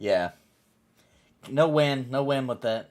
Yeah. No win. No win with that.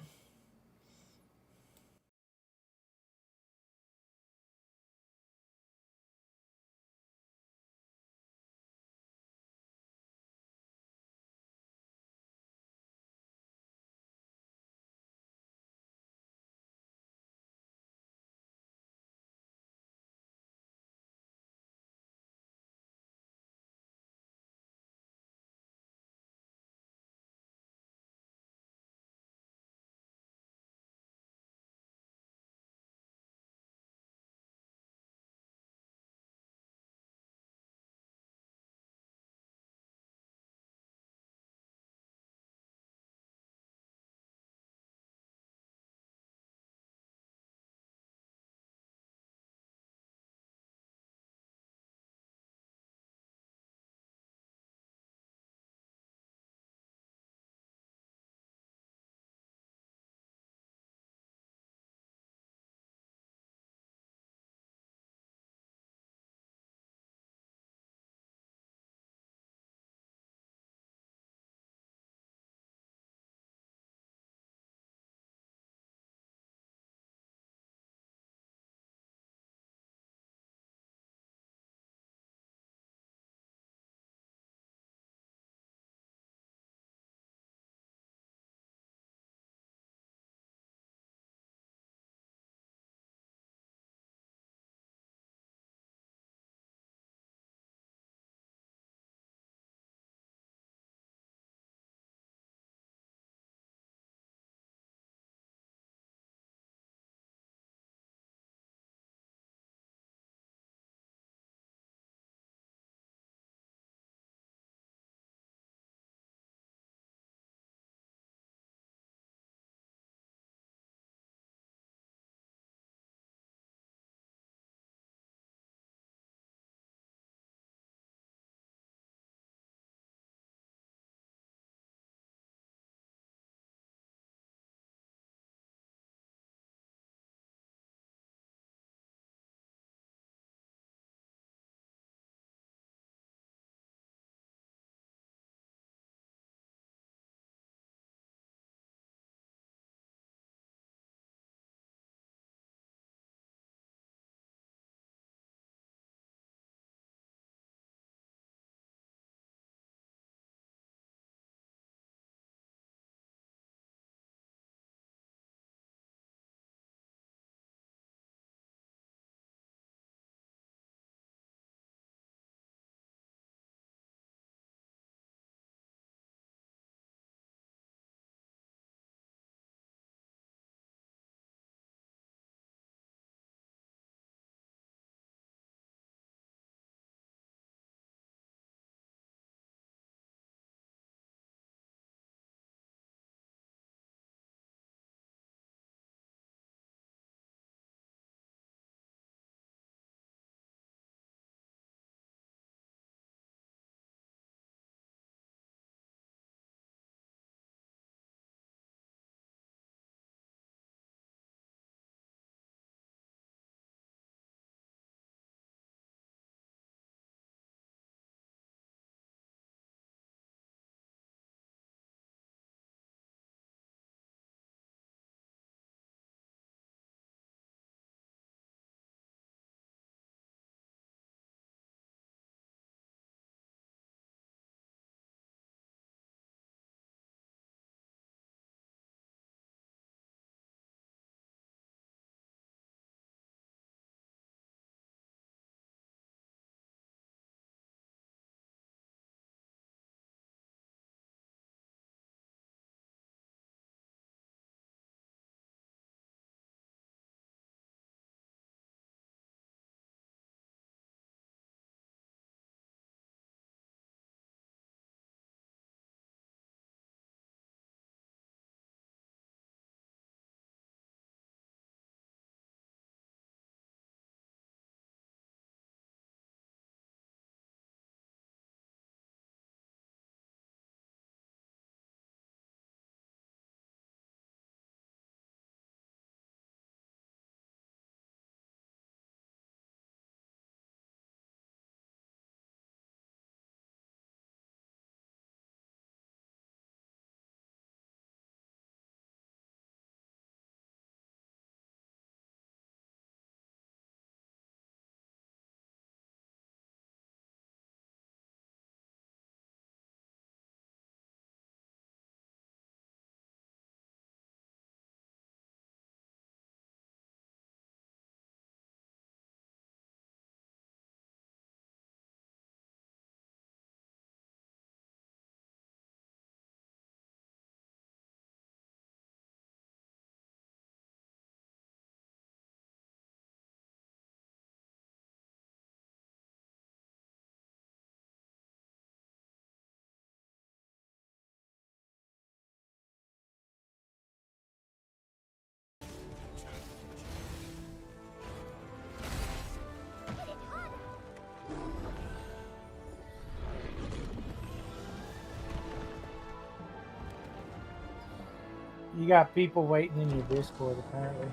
You got people waiting in your Discord, apparently.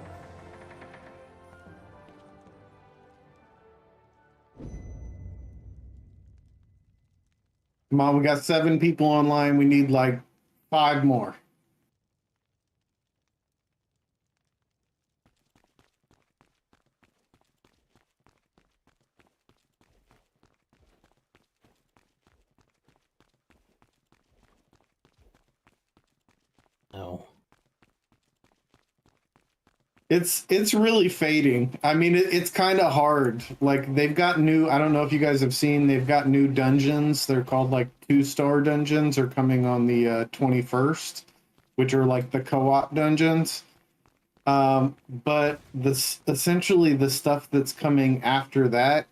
Come on, we got 7 people online. We need like 5 more. No. It's really fading. I mean, it's kind of hard. Like they've got new. I don't know if you guys have seen. They've got new dungeons. They're called like 2-star dungeons. Are coming on the 21st, which are like the co-op dungeons. But this essentially the stuff that's coming after that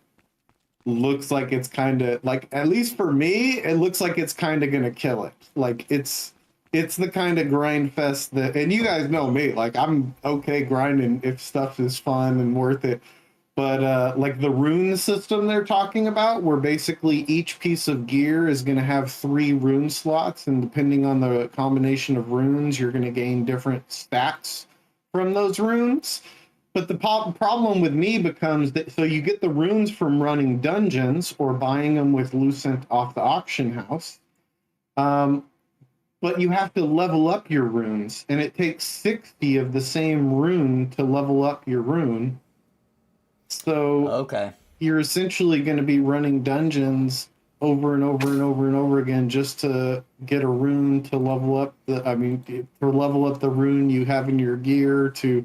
looks like it's kind of like, at least for me, it looks like it's kind of gonna kill it. Like it's the kind of grind fest that, and you guys know me, like I'm okay grinding if stuff is fun and worth it. But like the rune system they're talking about, where basically each piece of gear is going to have 3 rune slots, and depending on the combination of runes, you're going to gain different stats from those runes. But the problem with me becomes that, so you get the runes from running dungeons or buying them with Lucent off the auction house. But you have to level up your runes, and it takes 60 of the same rune to level up your rune. So Okay. you're essentially going to be running dungeons over and over and over and over again just to get a rune to level up to level up the rune you have in your gear to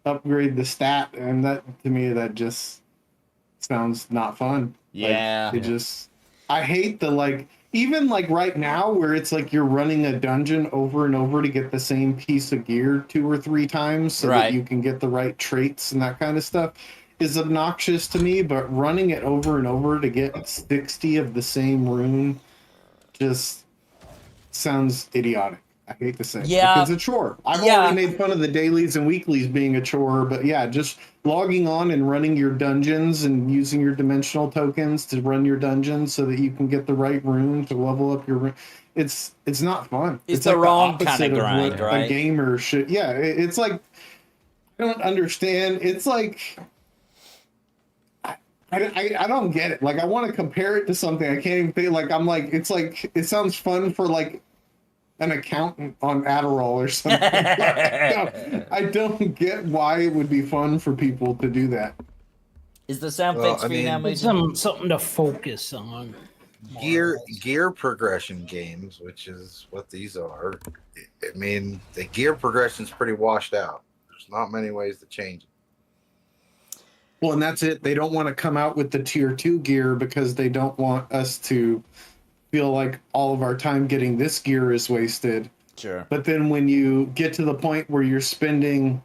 upgrade the stat. And that, to me, that just sounds not fun. Yeah. I hate the, like, even like right now where it's like you're running a dungeon over and over to get the same piece of gear 2 or 3 times so that you can get the right traits and that kind of stuff is obnoxious to me. But running it over and over to get 60 of the same rune just sounds idiotic. I hate to say it. Yeah. Like, it's a chore. I've already made fun of the dailies and weeklies being a chore, but yeah, just logging on and running your dungeons and using your dimensional tokens to run your dungeons so that you can get the right rune to level up your rune. It's not fun. It's the like wrong the kind of grind, what right? a gamer should. Yeah, it's like, I don't understand. It's like, I don't get it. Like, I want to compare it to something. I can't even think. Like, I'm like, it's like, it sounds fun for like an accountant on Adderall or something. I don't get why it would be fun for people to do that. Is the sound fixed for you now, Major? Something to focus on. Gear progression games, which is what these are. I mean, the gear progression is pretty washed out. There's not many ways to change it. Well, and that's it. They don't want to come out with the tier 2 gear because they don't want us to feel like all of our time getting this gear is wasted. Sure. But then when you get to the point where you're spending,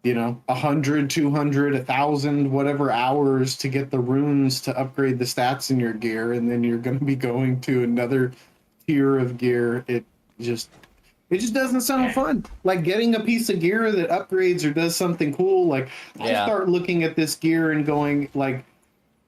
100, 200, 1,000, whatever hours to get the runes to upgrade the stats in your gear, and then you're going to be going to another tier of gear, it just doesn't sound fun. Like getting a piece of gear that upgrades or does something cool. Like I start looking at this gear and going like,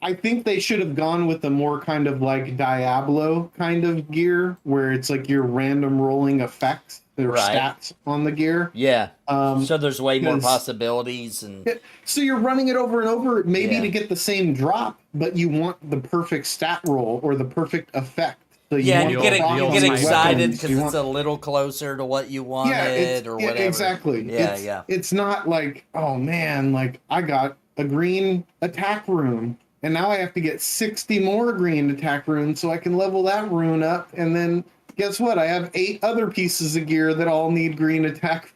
I think they should have gone with a more kind of like Diablo kind of gear where it's like your random rolling effects or stats on the gear. Yeah. So there's way more possibilities. So you're running it over and over, maybe to get the same drop, but you want the perfect stat roll or the perfect effect. So you get excited because it's a little closer to what you wanted or whatever. Exactly. It's not like, oh man, like I got a green attack rune. And now I have to get 60 more green attack runes so I can level that rune up. And then guess what? I have 8 other pieces of gear that all need green attack.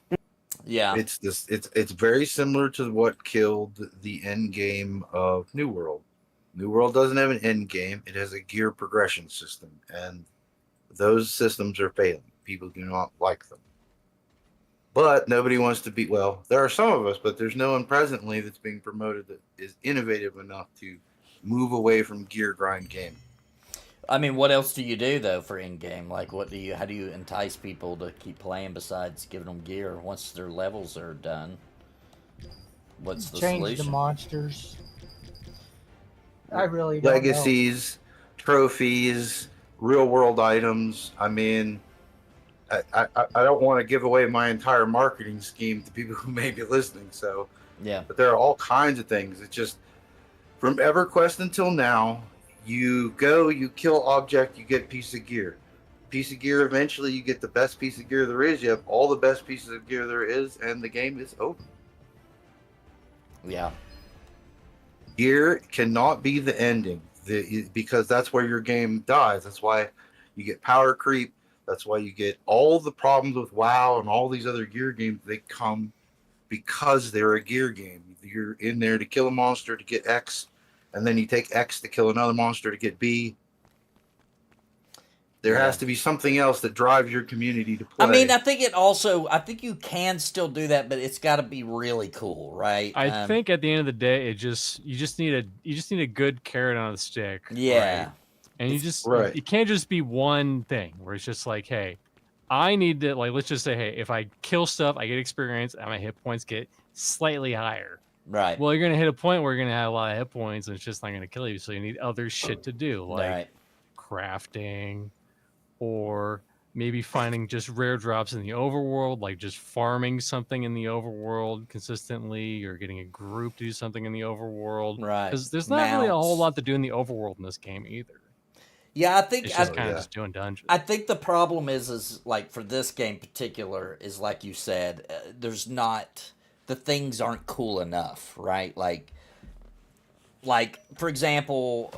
Yeah. It's very similar to what killed the end game of New World. New World doesn't have an end game. It has a gear progression system. And those systems are failing. People do not like them. But nobody wants to be, well, there are some of us, but there's no one presently that's being promoted that is innovative enough to move away from gear grind game. I mean, what else do you do though for in-game? Like, how do you entice people to keep playing besides giving them gear once their levels are done? What's the solution? Change the monsters. I really don't Legacies, trophies, real world items. I mean, I don't want to give away my entire marketing scheme to people who may be listening. So, Yeah. but there are all kinds of things. It's just from EverQuest until now, you go, you kill object, you get piece of gear. Piece of gear, eventually you get the best piece of gear there is. You have all the best pieces of gear there is, and the game is over. Yeah. Gear cannot be the ending because that's where your game dies. That's why you get power creep. That's why you get all the problems with WoW and all these other gear games. They come because they're a gear game. You're in there to kill a monster to get X, and then you take X to kill another monster to get B. There has to be something else that drives your community to play. I mean, I think you can still do that, but it's got to be really cool, right? I think at the end of the day, you just need a good carrot on a stick. Yeah. Right? And it can't just be one thing where it's just like, hey, I need to, like, let's just say, hey, if I kill stuff, I get experience and my hit points get slightly higher. Right. Well, you're going to hit a point where you're going to have a lot of hit points and it's just not going to kill you. So you need other shit to do, like crafting, or maybe finding just rare drops in the overworld, like just farming something in the overworld consistently, or getting a group to do something in the overworld. Right. Because there's not really a whole lot to do in the overworld in this game either. Yeah, I think it's just kind of just doing dungeons. I think the problem is like for this game in particular is like you said, there's not, the things aren't cool enough, right? Like for example,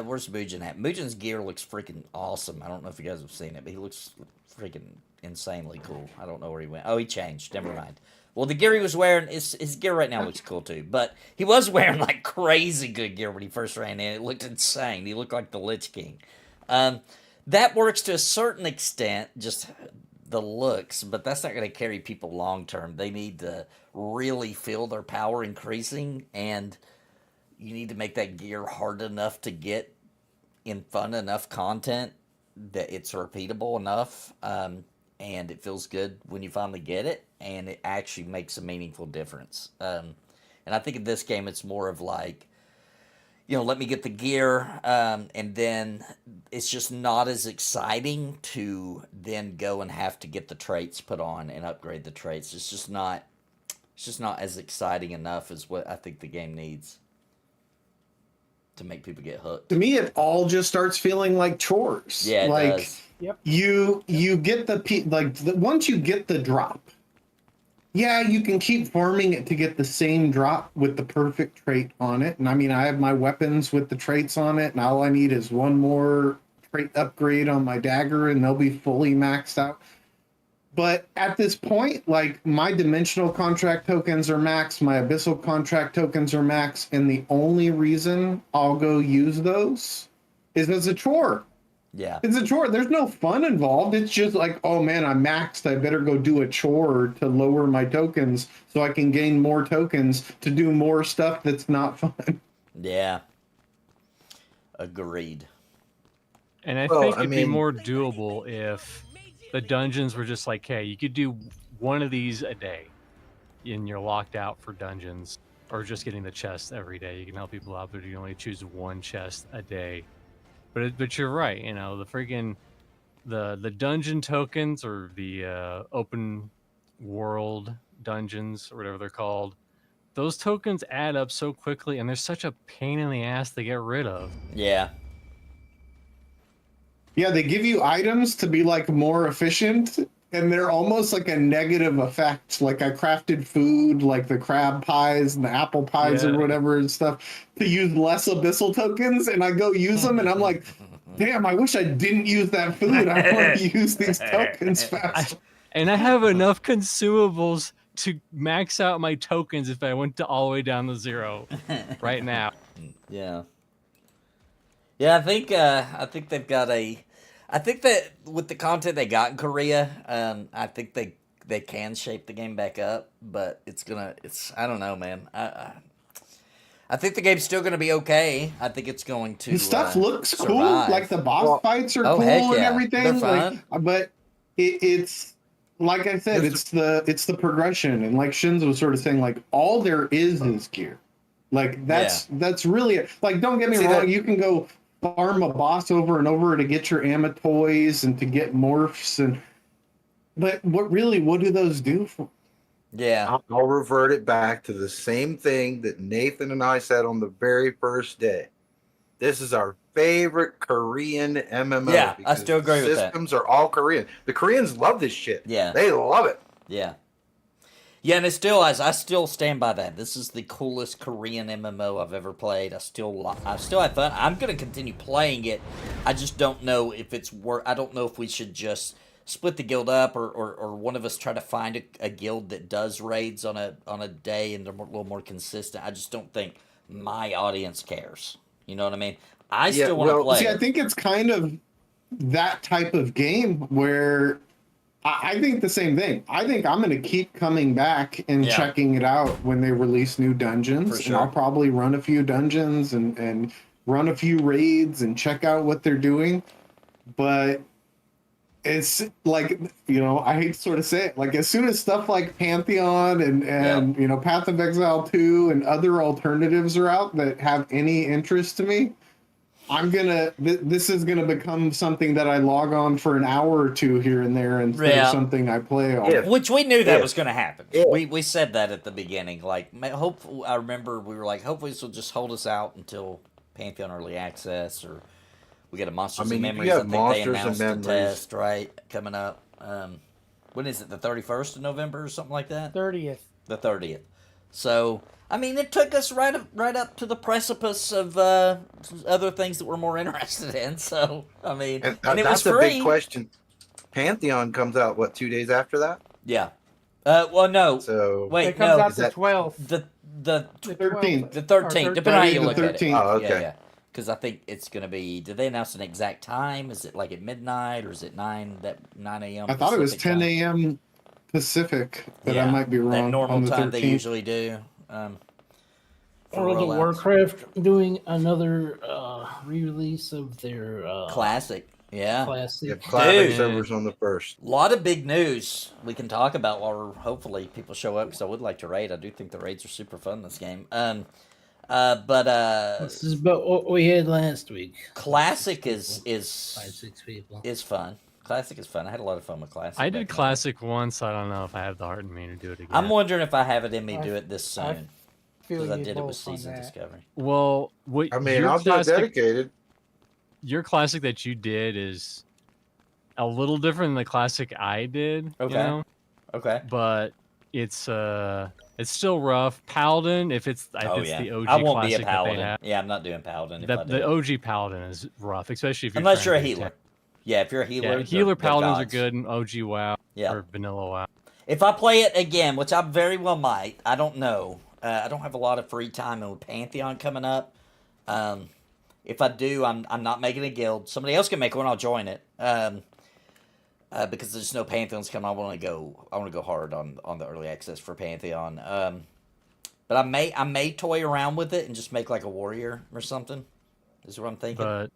where's Mugen at? Mugen's gear looks freaking awesome. I don't know if you guys have seen it, but he looks freaking insanely cool. I don't know where he went. Oh, he changed. Never mind. Well, the gear he was wearing, his gear right now looks cool too. But he was wearing like crazy good gear when he first ran in. It looked insane. He looked like the Lich King. That works to a certain extent, just the looks, but that's not going to carry people long term. They need to really feel their power increasing, and you need to make that gear hard enough to get in fun enough content that it's repeatable enough, and it feels good when you finally get it, and it actually makes a meaningful difference. And I think in this game, it's more of like, let me get the gear, and then it's just not as exciting to then go and have to get the traits put on and upgrade the traits. It's just not as exciting enough as what I think the game needs to make people get hooked. To me, it all just starts feeling like chores. Yeah, it like does. Yep. You get once you get the drop, yeah, you can keep farming it to get the same drop with the perfect trait on it. And I mean, I have my weapons with the traits on it, and all I need is one more trait upgrade on my dagger, and they'll be fully maxed out. But at this point, like, my dimensional contract tokens are max, my abyssal contract tokens are max, and the only reason I'll go use those is as a chore. Yeah. It's a chore. There's no fun involved. It's just like, oh man, I'm maxed. I better go do a chore to lower my tokens so I can gain more tokens to do more stuff that's not fun. Yeah. Agreed. And I think it'd be more doable if the dungeons were just like, hey, you could do one of these a day and you're locked out for dungeons, or just getting the chest every day. You can help people out, but you only choose one chest a day. But you're right, the freaking the dungeon tokens, or the open world dungeons, or whatever they're called, those tokens add up so quickly, and they're such a pain in the ass to get rid of. Yeah. Yeah, they give you items to be like more efficient, and they're almost like a negative effect. Like, I crafted food, like the crab pies and the apple pies or whatever and stuff, to use less abyssal tokens, and I go use them, and I'm like, damn, I wish I didn't use that food. I want to use these tokens fast. And I have enough consumables to max out my tokens if I went all the way down to 0 right now. Yeah. Yeah, I think they've got I think that with the content they got in Korea, I think they can shape the game back up, but I don't know, man. I think the game's still gonna be okay. I think it's going to. The stuff looks survive. cool, like the boss fights are cool and everything. They're fun. But it's like I said, it's the progression, and like Shins was sort of saying, like, all there is gear. Like that's really like, don't get me wrong, you can go farm a boss over and over to get your amatoys and to get morphs, But what do those do for? Yeah. I'll revert it back to the same thing that Nathan and I said on the very first day. This is our favorite Korean MMO. Yeah, I still agree with that. Systems are all Korean. The Koreans love this shit. Yeah. They love it. Yeah. Yeah, and I still stand by that. This is the coolest Korean MMO I've ever played. I still have fun. I'm going to continue playing it. I just don't know if it's I don't know if we should just split the guild up or one of us try to find a guild that does raids on a day and they're a little more consistent. I just don't think my audience cares. You know what I mean? I still want to play. See, I think it's kind of that type of game where I think the same thing. I think I'm going to keep coming back and checking it out when they release new dungeons. Sure. And I'll probably run a few dungeons and run a few raids and check out what they're doing. But it's like, I hate to sort of say it, like as soon as stuff like Pantheon and Path of Exile 2 and other alternatives are out that have any interest to me, this is gonna become something that I log on for an hour or two here and there instead of something I play on. Which we knew that was going to happen. We said that at the beginning. Like, I remember we were like, hopefully this will just hold us out until Pantheon Early Access, or we get a Monsters and Memories. I think they announced the test, right, coming up. When is it? The 31st of November or something like that? 30th. The 30th. So, I mean, it took us right up to the precipice of other things that we're more interested in. So, I mean, and it was free. That's a big question. Pantheon comes out, 2 days after that? Yeah. Well, no. So wait, it comes out the 12th. The 13th. The 13th. Depending on how you look at it. Oh, okay. Yeah. Because I think it's going to be. Did they announce an exact time? Is it like at midnight or is it 9 a.m.? I thought it was 10 a.m. Pacific, but I might be wrong. That normal on the time 13th. they usually do. World of Warcraft doing another re-release of their classic. Yeah. Classic. classic servers on the first. A lot of big news we can talk about while hopefully people show up, because I would like to raid. I do think the raids are super fun this game. This is about what we had last week. Classic is 5-6 people. is fun. Classic is fun. I had a lot of fun with Classic. I did Classic once. I don't know if I have the heart in me to do it again. I'm wondering if I have it in me to do it this soon. Because I did it with Season Discovery. Well, I'll do it dedicated. Your Classic that you did is a little different than the Classic I did. Okay. Okay. But it's still rough. Paladin, if it's the OG I won't Classic be a Paladin. that Yeah, I'm not doing Paladin. The OG Paladin is rough, especially if you're unless you're a healer. Yeah, if you're a healer. Yeah, healer Paladins are good in OG WoW or Vanilla WoW. If I play it again, which I very well might, I don't know. I don't have a lot of free time, and with Pantheon coming up, if I do, I'm not making a guild. Somebody else can make one. I'll join it. Because there's no Pantheons coming. I want to go hard on the early access for Pantheon. But I may toy around with it and just make like a warrior or something. Is what I'm thinking. But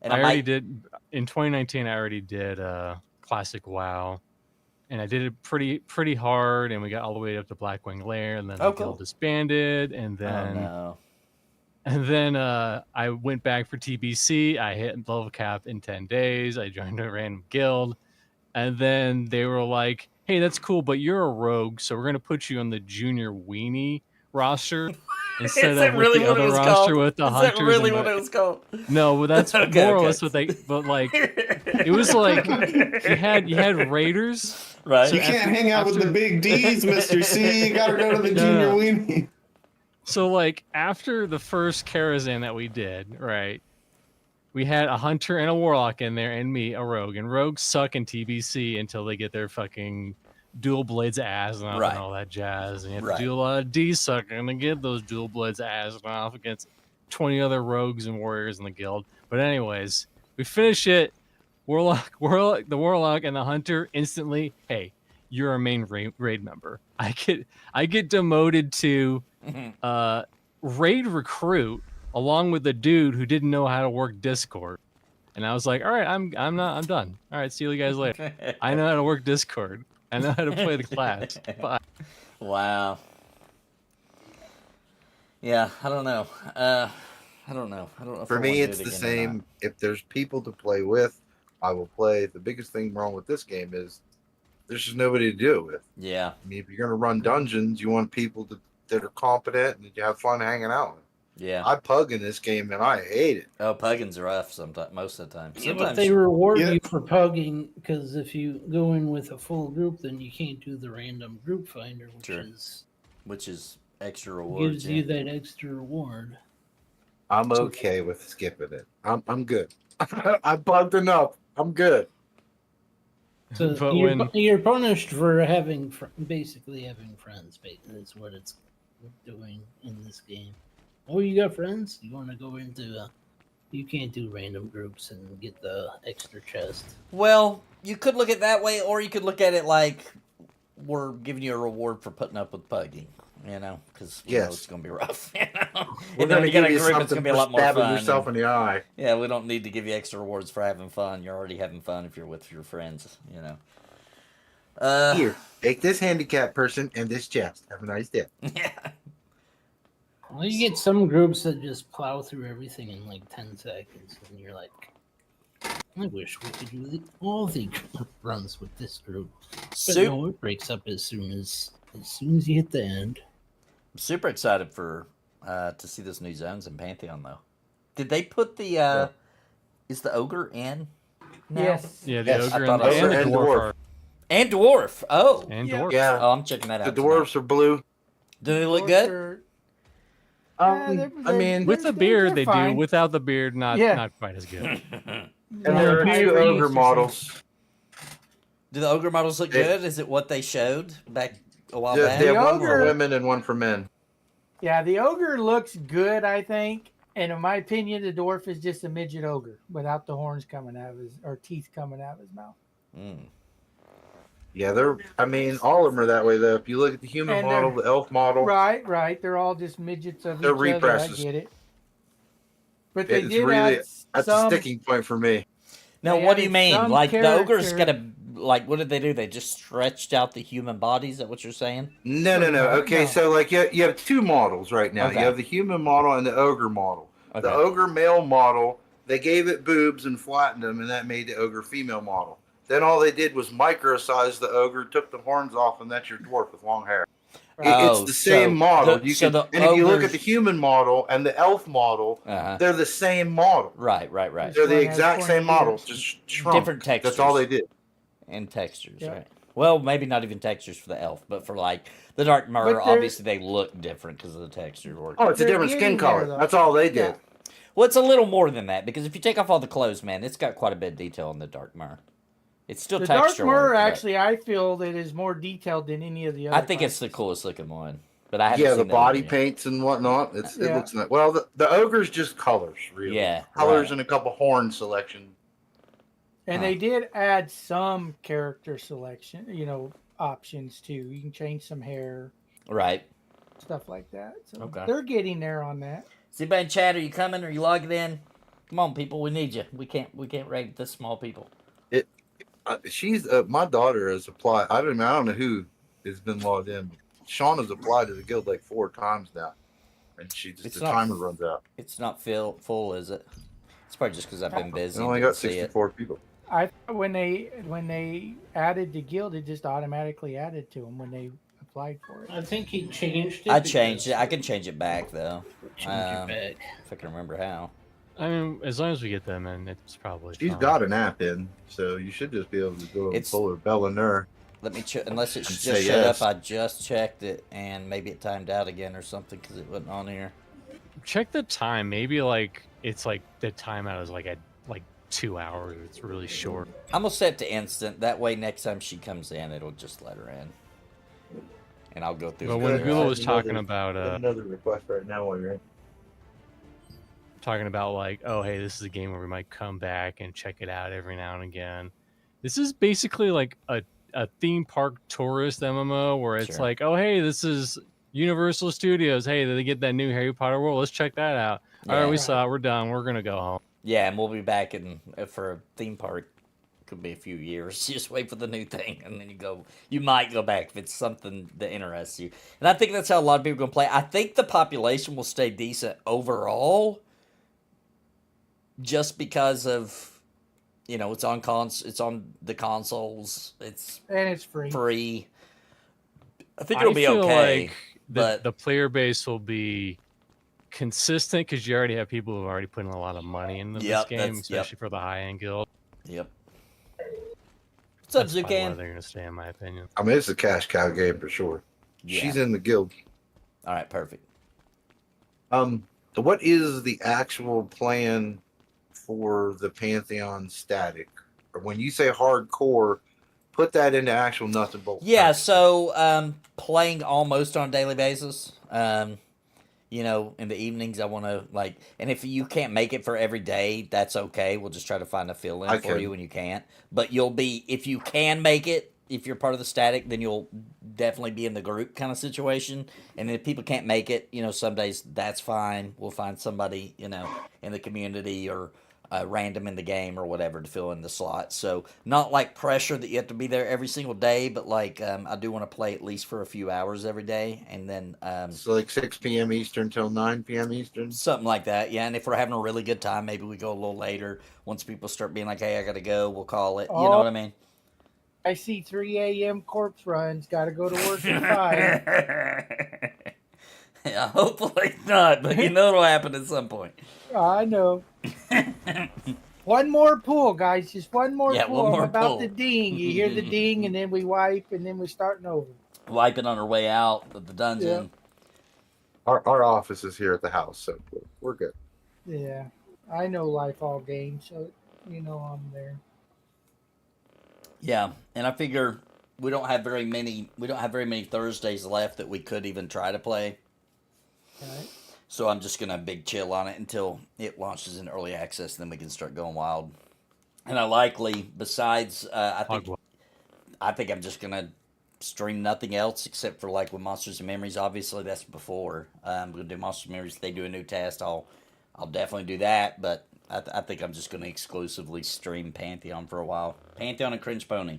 I already did in 2019. I already did Classic WoW, and I did it pretty hard, and we got all the way up to Blackwing Lair, and then the guild disbanded, and then I went back for TBC. I hit level cap in 10 days. I joined a random guild, and then they were like, "Hey, that's cool, but you're a rogue, so we're gonna put you on the junior weenie roster." Instead of really with the other roster with the hunters. Is that really what it was called? No, but that's more or less what they. But like, it was like you had raiders, right? So you can't hang out with the big D's, Mr. C. You gotta go to the junior weenie. So like after the first Karazhan that we did, right? We had a hunter and a warlock in there, and me, a rogue. And rogues suck in TBC until they get their fucking dual blades ass off and all that jazz, and you have to do a lot of D-sucking to get those dual blades ass off against 20 other rogues and warriors in the guild. But anyways, we finish it. The warlock and the hunter instantly, hey, you're a main raid member. I get demoted to raid recruit along with the dude who didn't know how to work Discord. And I was like, all right, I'm done. All right, see you guys later. I know how to work Discord. I know how to play the class. Bye. Wow. Yeah, I don't know. I don't know. For me, it's the same. If there's people to play with, I will play. The biggest thing wrong with this game is there's just nobody to do it with. Yeah. I mean, if you're going to run dungeons, you want people that are competent and that you have fun hanging out with. Yeah. I pug in this game and I hate it. Oh, pugging's rough sometimes, most of the time. Yeah, but Sometimes they reward you for pugging because if you go in with a full group, then you can't do the random group finder, which is extra rewards. Gives you that extra reward. I'm okay with skipping it. I'm good. I bugged enough. I'm good. So But you're punished for basically having friends. That's what it's doing in this game. Oh, you got friends? You want to go into you can't do random groups and get the extra chest. Well, you could look at it that way, or you could look at it like we're giving you a reward for putting up with pugging. You know, because know it's going to be rough. You know? We're going to get give you group, it's something going to be a for lot more stabbing fun. yourself in the eye. Yeah, we don't need to give you extra rewards for having fun. You're already having fun if you're with your friends. You know. Here, take this handicapped person and this chest. Have a nice day. Yeah. Well, you get some groups that just plow through everything in like 10 seconds, and you're like, I wish we could do all the runs with this group. But no, it breaks up as soon as you hit the end. I'm super excited for to see this new zones in Pantheon though. Did they put the is the ogre in now? Yes. Yeah, the ogre and the dwarf. And dwarf. Oh. And dwarf. Yeah. Oh, I'm checking that out. The dwarves are blue. Do they look good? I mean, with the beard they fine. do. Without the beard, not quite as good. and there are two ogre models. Do the ogre models look good? Is it what they showed back a while back? They have one ogre- for women and one for men. Yeah, the ogre looks good, I think. And in my opinion, the dwarf is just a midget ogre without the horns coming out of or teeth coming out of his mouth. Mm. Yeah, all of them are that way though. If you look at the human And model, the elf model, Right. They're all just midgets of They're each other. I represses. get it. But they it's did really add that's some, a sticking point for me. Now, They what do you added mean? some Like the ogre's character- gonna what did they do? They just stretched out the human bodies. Is that what you're saying? No. No. Okay, so like you have two models right now. Okay. You have the human model and the ogre model. Okay. The ogre male model, they gave it boobs and flattened them, and that made the ogre female model. Then all they did was microsize the ogre, took the horns off, and that's your dwarf with long hair. It's the same model. If you look at the human model and the elf model, they're the same model. Right. They're the one exact has same 20 model, years. just shrunk. Different textures. That's all they did. And textures, Yeah. right? Well, maybe not even textures for the elf, but for like the dark murder, But they're- obviously they look different because of the texture work. Oh, it's a They're different skin getting color. there, though. That's all they did. Yeah. Well, it's a little more than that because if you take off all the clothes, man, it's got quite a bit of detail in the dark myrrh. It's still The Dark texture Myrrh, work, but actually, I feel that is more detailed than any of the other I think it's the classes. coolest looking one. But I haven't Yeah, seen the that body one yet. paints and whatnot. It Yeah. looks nice. Well, the ogre's just colors, really. Yeah, colors right. and a couple horn selection. And they did add some character selection, options too. You can change some hair, Right. stuff like that. So Okay. they're getting there on that. Is anybody in chat? Are you coming? Are you logging in? Come on, people. We need you. We can't raid this small people. She's my daughter has applied. I don't know who has been logged in. But Sean has applied to the guild like 4 times now, and It's the not- timer runs out. It's not full, is it? It's probably just because I've been busy. It only and got didn't see it. 64 people. I when they added the guild, it just automatically added to them when they applied for it. I think he changed it. I changed it. I can change it back though. Change it back. If I can remember how. I mean, as long as we get them in, it's probably She's fine. got an app in, so you should just be able to go and It's- pull her Bellanur. Let me check. Unless it's And just say shut yes. up, I just checked it and maybe it timed out again or something because it wasn't on here. Check the time. Maybe like it's like the timeout is like at like 2 hours. It's really short. I'm gonna set it to instant. That way, next time she comes in, it'll just let her in, and I'll go through. But the when other Gula was options. talking about another request right now while you're in. like, oh hey, this is a game where we might come back and check it out every now and again. This is basically like a theme park tourist MMO where it's Sure. like, oh hey, this is Universal Studios. Hey, did they get that new Harry Potter world? Let's check that out. All right, Yeah. we saw it. We're done. We're gonna go home. Yeah, and we'll be back in for a theme park. Could be a few years. Just wait for the new thing, and then you go. You might go back if it's something that interests you. And I think that's how a lot of people are gonna play. I think the population will stay decent overall, just because of it's on the consoles. It's free. free. I think it'll be feel okay. Like but the player base will be consistent because you already have people who have already put in a lot of money into this game, especially for the high-end guild. Yep. What's up, That's probably where Zucan? they're going to stay, in my opinion. I mean, it's a cash cow game for sure. Yeah. She's in the guild. All right, perfect. What is the actual plan for the Pantheon static? Or when you say hardcore, put that into actual nuts and bolts. Yeah, so playing almost on a daily basis. In the evenings I want to and if you can't make it for every day, that's okay. We'll just try to find a fill-in for you when you can't. But if you can make it, if you're part of the static, then you'll definitely be in the group kind of situation. And if people can't make it, some days that's fine. We'll find somebody, in the community or random in the game or whatever to fill in the slot. So not like pressure that you have to be there every single day, but I do want to play at least for a few hours every day. And then so 6 p.m. Eastern till 9 p.m. Eastern? Something like that, yeah. And if we're having a really good time, maybe we go a little later. Once people start being like, hey, I got to go, we'll call it. You know what I mean? I see 3 a.m. corpse runs. Got to go to work at 5. Yeah, hopefully not, but it'll happen at some point. I know. One more pull, guys. Just one more pull. One more I'm about pull. to ding. You hear the ding, and then we wipe, and then we're starting over. Wiping on our way out of the dungeon. Yeah. Our office is here at the house, so we're good. Yeah, I know life all games, so I'm there. Yeah, and I figure we don't have very many Thursdays left that we could even try to play. Right. So I'm just gonna big chill on it until it launches in early access, then we can start going wild. And I likely, besides, I think I'm just gonna stream nothing else except for with Monsters and Memories. Obviously, that's before I'm gonna do Monsters and Memories. If they do a new test, I'll definitely do that. But I think I'm just gonna exclusively stream Pantheon for a while. Pantheon and Cringe Pony.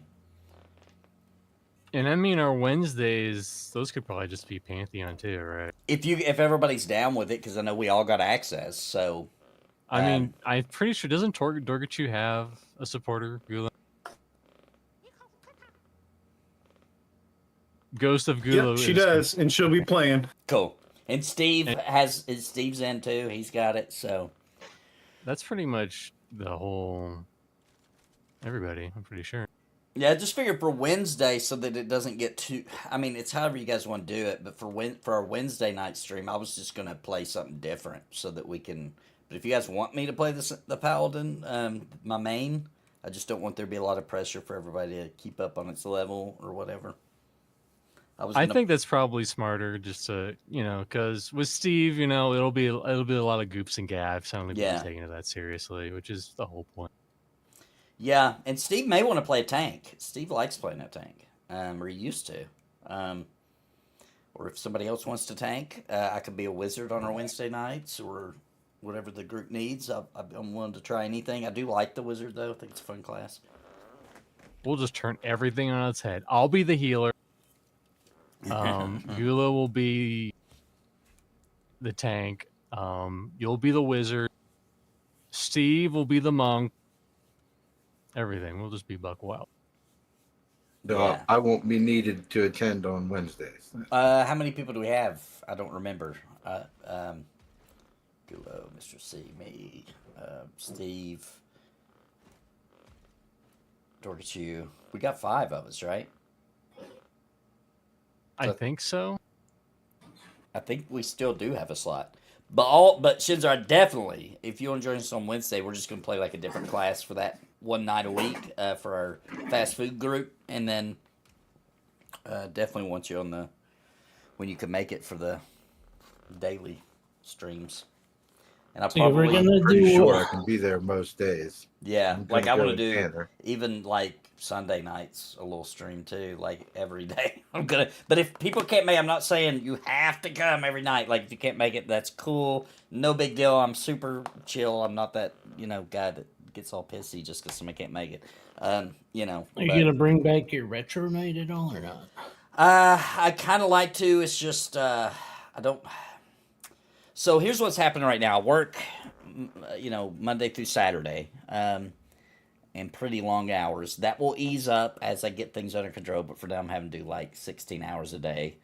And I mean, our Wednesdays, those could probably just be Pantheon too, right? If everybody's down with it, because I know we all got access, so. I mean, I'm pretty sure, doesn't Dorgachu have a supporter, Gula? Ghost of Gula. Yep, she does, and she'll be playing. Cool. And Steve's in too. He's got it, so. That's pretty much the whole. Everybody, I'm pretty sure. Yeah, just figure for Wednesday so that it doesn't get too. I mean, it's however you guys want to do it, but for our Wednesday night stream, I was just gonna play something different so that we can. But if you guys want me to play the Paladin, my main, I just don't want there to be a lot of pressure for everybody to keep up on its level or whatever. I think that's probably smarter, just to because with Steve, it'll be a lot of goops and gaffs. I don't think we'll be taking it that seriously, which is the whole point. Yeah, and Steve may want to play a tank. Steve likes playing a tank, or he used to. Or if somebody else wants to tank, I could be a wizard on our Wednesday nights, or whatever the group needs. I'm willing to try anything. I do like the wizard, though. I think it's a fun class. We'll just turn everything on its head. I'll be the healer. Gula will be the tank. You'll be the wizard. Steve will be the monk. Everything. We'll just be buck wild. No, I won't be needed to attend on Wednesdays. How many people do we have? I don't remember. Gulo, Mr. C, me, Steve, Dorgachu. We got 5 of us, right? I think so. I think we still do have a slot. But Shinzar, definitely, if you want to join us on Wednesday, we're just going to play a different class for that one night a week for our fast food group. And then definitely want you on when you can make it for the daily streams. And pretty sure I can be there most days. Yeah, I want to do even Sunday nights a little stream too, every day. But if people can't make, I'm not saying you have to come every night. If you can't make it, that's cool. No big deal. I'm super chill. I'm not that guy that gets all pissy just because somebody can't make it. Are you gonna bring back your retro night at all or not? I kind of like to. It's just I don't. So here's what's happening right now. I work, Monday through Saturday. and pretty long hours. That will ease up as I get things under control, but for now I'm having to do like 16 hours a day.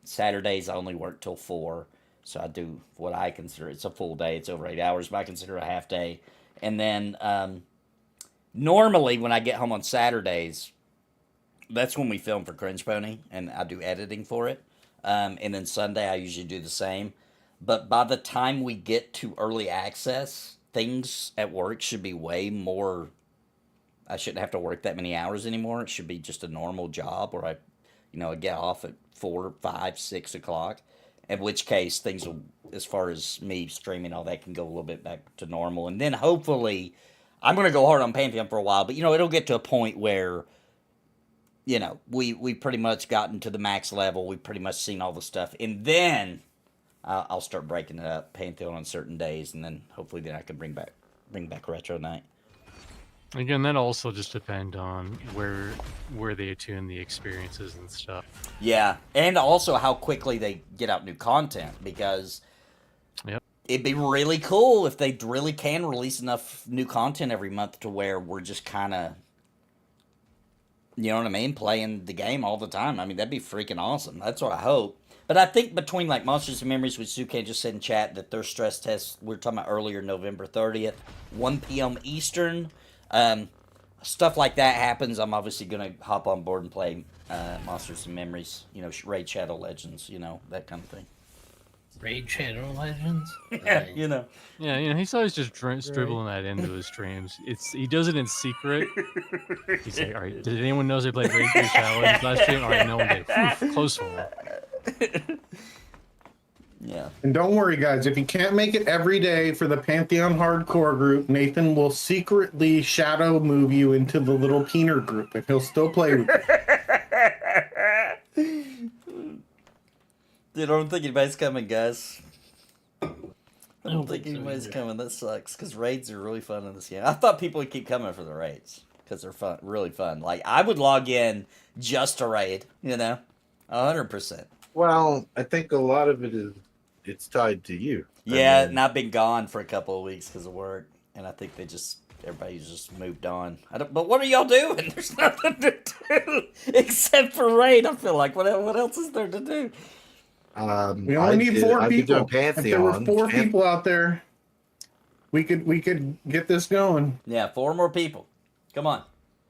Saturdays I only work till 4, so I do what I consider, it's a full day. It's over 8 hours, but I consider a half day. And then normally when I get home on Saturdays, that's when we film for Cringe Pony, and I do editing for it. And then Sunday I usually do the same. But by the time we get to early access, things at work should be way more. I shouldn't have to work that many hours anymore. It should be just a normal job where I get off at 4, 5, 6 o'clock. In which case, things will, as far as me streaming, all that can go a little bit back to normal. And then hopefully, I'm going to go hard on Pantheon for a while, but it'll get to a point where, we pretty much gotten to the max level. We've pretty much seen all the stuff. And then I'll start breaking it up, Pantheon on certain days, and then hopefully then I can bring back Retro Night. Again, that also just depend on where they attune the experiences and stuff. Yeah, and also how quickly they get out new content, because it'd be really cool if they really can release enough new content every month to where we're just kind of, playing the game all the time. I mean, that'd be freaking awesome. That's what I hope. But I think between like Monsters and Memories, which Suke just said in chat that their stress test we were talking about earlier, November 30th, 1 p.m. Eastern, stuff like that happens. I'm obviously going to hop on board and play Monsters and Memories, Raid Shadow Legends, that kind of thing. Raid Shadow Legends? Yeah, Yeah, he's always just dribbling that into his streams. He does it in secret. He's like, all right, did anyone know they played Raid Shadow Legends last stream? All right, no one did. Whew, close one. Yeah. And don't worry, guys. If you can't make it every day for the Pantheon Hardcore group, Nathan will secretly shadow move you into the little Peener group, and he'll still play with you. Dude, I don't think anybody's coming, guys. I don't think anybody's coming. That sucks, because raids are really fun in this game. I thought people would keep coming for the raids, because they're fun, really fun. Like, I would log in just to raid, 100%. Well, I think a lot of it's tied to you. Yeah, and I've been gone for a couple of weeks because of work, and I think everybody's just moved on. But what are y'all doing? There's nothing to do except for raid. I feel like what else is there to do? We only need 4 people. If there were 4 people out there, we could get this going. Yeah, 4 more people. Come on.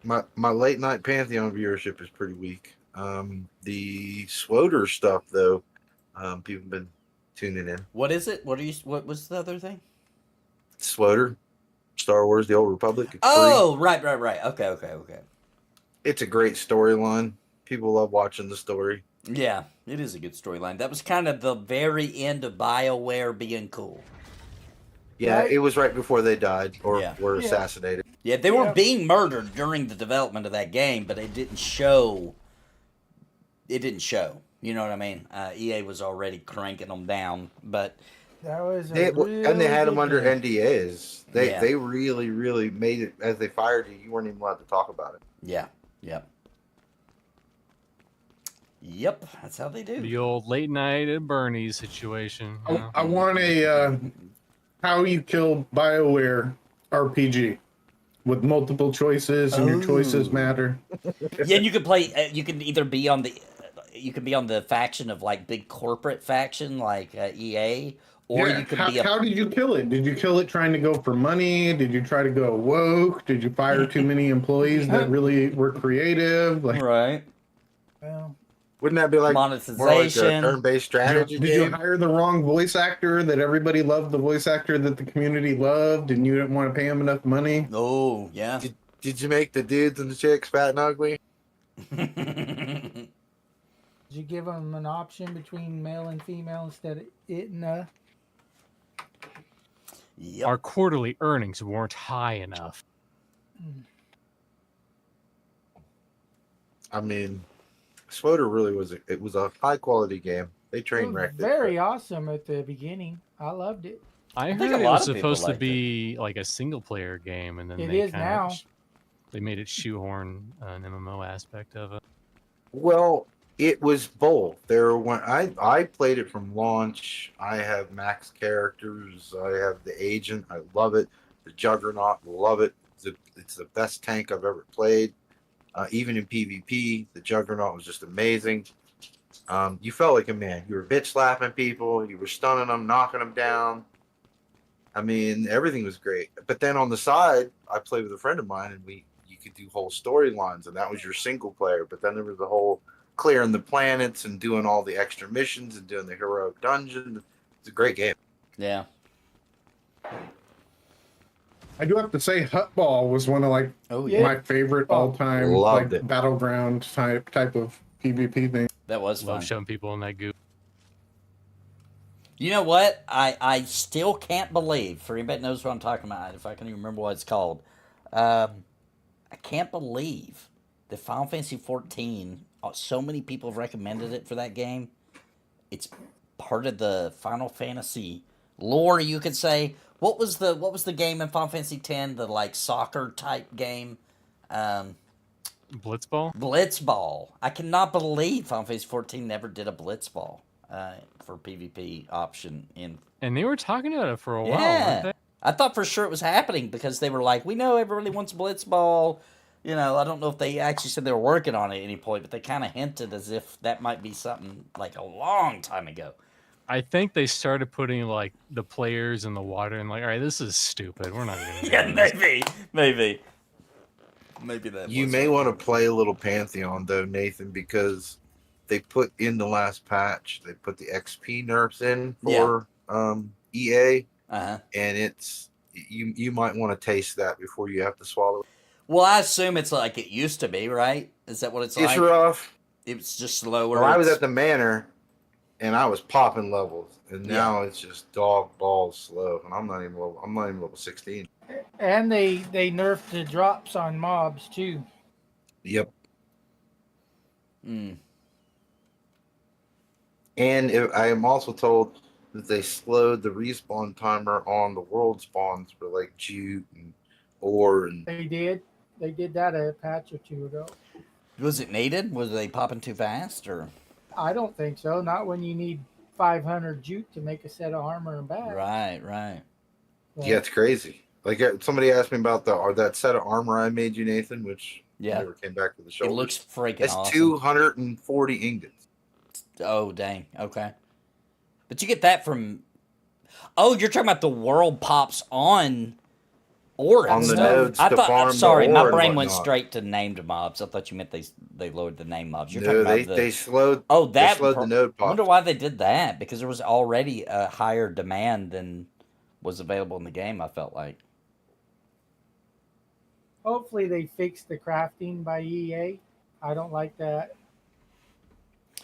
My late night Pantheon viewership is pretty weak. The Swoder stuff though, people have been tuning in. What is it? What was the other thing? Swoder, Star Wars: The Old Republic. It's free. Right. Okay. It's a great storyline. People love watching the story. Yeah, it is a good storyline. That was kind of the very end of BioWare being cool. Yeah, right? It was right before they died or were assassinated. Yeah, they were being murdered during the development of that game, but it didn't show. You know what I mean? EA was already cranking them down, but that was they had them under NDAs. They really, really made it. As they fired you, you weren't even allowed to talk about it. Yeah. Yep, that's how they do. The old late night at Bernie's situation. I want a how you kill BioWare RPG with multiple choices, and your choices matter. Yeah, and you can play. You can either be on the faction of like big corporate faction like EA, or you could be. How did you kill it? Did you kill it trying to go for money? Did you try to go woke? Did you fire too many employees that really were creative? Right. Well. Wouldn't that be like monetization, more like a turn-based strategy? Did you hire the wrong voice actor that everybody loved, the voice actor that the community loved, and you didn't want to pay him enough money? Oh, yeah. Did you make the dudes and the chicks fat and ugly? Did you give them an option between male and female instead of it and a? Yep. Our quarterly earnings weren't high enough. I mean, Swoder really was a high quality game. They train wrecked it. Very awesome at the beginning. I loved it. I heard it was supposed to be like a single player game, and then they made it shoehorn an MMO aspect of it. Well, it was both. I played it from launch. I have max characters. I have the agent. I love it. The Juggernaut, love it. It's the best tank I've ever played. Even in PvP, the Juggernaut was just amazing. You felt like a man. You were bitch slapping people. You were stunning them, knocking them down. I mean, everything was great. But then on the side, I played with a friend of mine, and you could do whole storylines, and that was your single player. But then there was the whole clearing the planets and doing all the extra missions and doing the heroic dungeon. It's a great game. Yeah. I do have to say, Hutball was one of like Oh yeah. my favorite all-time Loved like it. battleground type of PvP thing. That was fun. Love showing people in that goo. You know what? I still can't believe, for anybody that knows what I'm talking about, if I can even remember what it's called, I can't believe that Final Fantasy 14, so many people have recommended it for that game. It's part of the Final Fantasy lore, you could say. What was the game in Final Fantasy X, the like soccer type game? Blitzball? Blitzball. I cannot believe Final Fantasy 14 never did a Blitzball for PvP option in. And they were talking about it for a while, Yeah. weren't they? I thought for sure it was happening because they were like, we know everybody wants Blitzball. You know, I don't know if they actually said they were working on it at any point, but they kind of hinted as if that might be something like a long time ago. I think they started putting like the players in the water and like, all right, this is stupid. We're not gonna do Yeah, this. maybe that. You was may it. want to play a little Pantheon, though, Nathan, because they put in the last patch, they put the XP nerfs in for EA, Uh-huh. and it's you might want to taste that before you have to swallow it. Well, I assume it's like it used to be, right? Is that what it's like? It's rough. It's just slower. Well, I was it's- at the manor, and I was popping levels, and now it's just dog balls slow, and I'm not even level 16. And they nerfed the drops on mobs too. Yep. Mm. And I am also told that they slowed the respawn timer on the world spawns for like Jute and Ore and They did that a patch or two ago. Was it needed? Was they popping too fast, or? I don't think so. Not when you need 500 jute to make a set of armor and back. Right. yeah, it's crazy. Like somebody asked me about that set of armor I made you, Nathan, which never came back to the show. It looks freaking That's awesome. 240 ingots. Oh, dang. Okay. But you get that from... Oh, you're talking about the world pops on ore and On the stuff. nodes I to thought, farm the sorry, ore my and brain went whatnot. straight to named mobs. I thought you meant they lowered the name mobs. You're No, talking about they slowed. Oh, They that... slowed the node I pop. wonder why they did that. Because there was already a higher demand than was available in the game, I felt like. Hopefully they fix the crafting by EA. I don't like that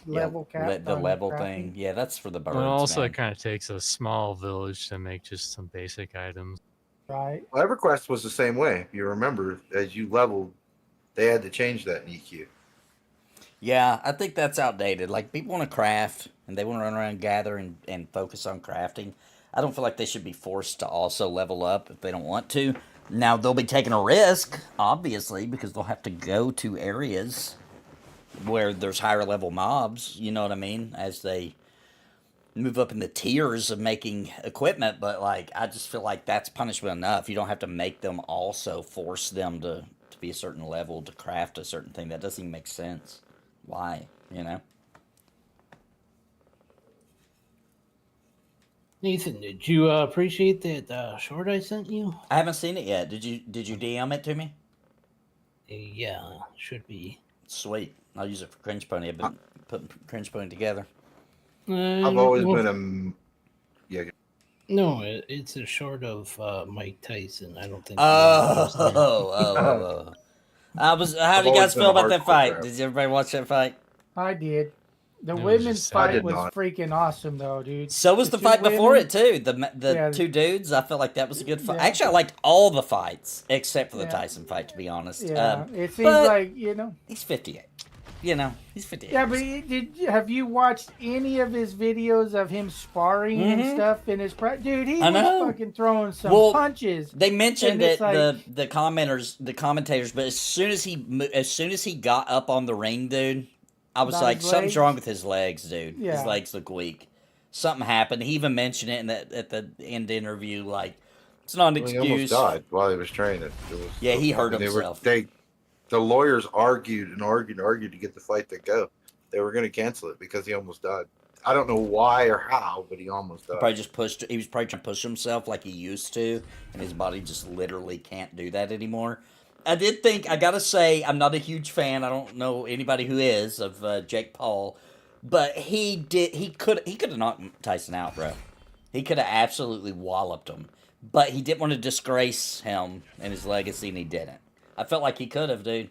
level cap. The on level crafting. thing. Yeah, that's for the birds, Well, also, man. it kind of takes a small village to make just some basic items. Right. Well, EverQuest was the same way. If you remember, as you leveled, they had to change that in EQ. Yeah, I think that's outdated. Like, people want to craft, and they want to run around and gather and focus on crafting. I don't feel like they should be forced to also level up if they don't want to. Now, they'll be taking a risk, obviously, because they'll have to go to areas where there's higher level mobs, you know what I mean, as they move up in the tiers of making equipment. But, like, I just feel like that's punishment enough. You don't have to make them also force them to be a certain level to craft a certain thing. That doesn't even make sense. Why, you know? Nathan, did you appreciate that short I sent you? I haven't seen it yet. Did you DM it to me? Yeah, should be. Sweet. I'll use it for Cringe Pony. I've been putting Cringe Pony together. I've always been yeah. No, it's a short of Mike Tyson. I don't think. Oh. How do you guys feel about that fight? Did everybody watch that fight? I did. The It was women's just- I fight did was not. freaking awesome, though, dude. So was the two fight before women- it, too. The Yeah. two dudes, I felt like that was a good fight. Yeah. Actually, I liked all the fights, except for the Yeah. Tyson fight, to be honest. Yeah, it seems but- like, you know. He's 58. You know, he's 58. Yeah, but have you watched any of his videos of him sparring and Mhm. stuff in his dude? He I was know. fucking throwing some Well, punches. They mentioned And it, it's like- the commentators, but as soon as he got up on the ring, dude, I was About like, his something's legs? wrong with his legs, dude. Yeah. His legs look weak. Something happened. He even mentioned it at the end interview, like, It's not an Well, he almost excuse. died while he was training. Yeah, he hurt they himself. The lawyers argued to get the fight to go. They were going to cancel it because he almost died. I don't know why or how, but he almost died. He was probably trying to push himself like he used to, and his body just literally can't do that anymore. I gotta say, I'm not a huge fan. I don't know anybody who is of Jake Paul, but he could have knocked Tyson out, bro. He could have absolutely walloped him, but he didn't want to disgrace him and his legacy, and he didn't. I felt like he could have, dude.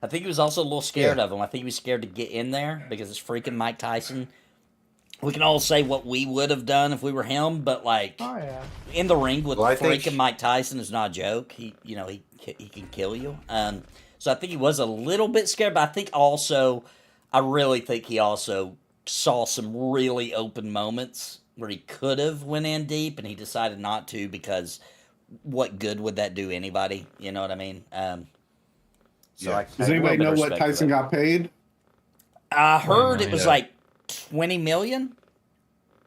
I think he was also a little scared of him. I think he was scared to get in there because it's freaking Mike Tyson. We can all say what we would have done if we were him, but like in the ring with freaking Mike Tyson is not a joke. He can kill you. So I think he was a little bit scared, but I really think he also saw some really open moments where he could have went in deep, and he decided not to because what good would that do anybody? You know what I mean? Does anybody know what Tyson got paid? I heard it was like 20 million.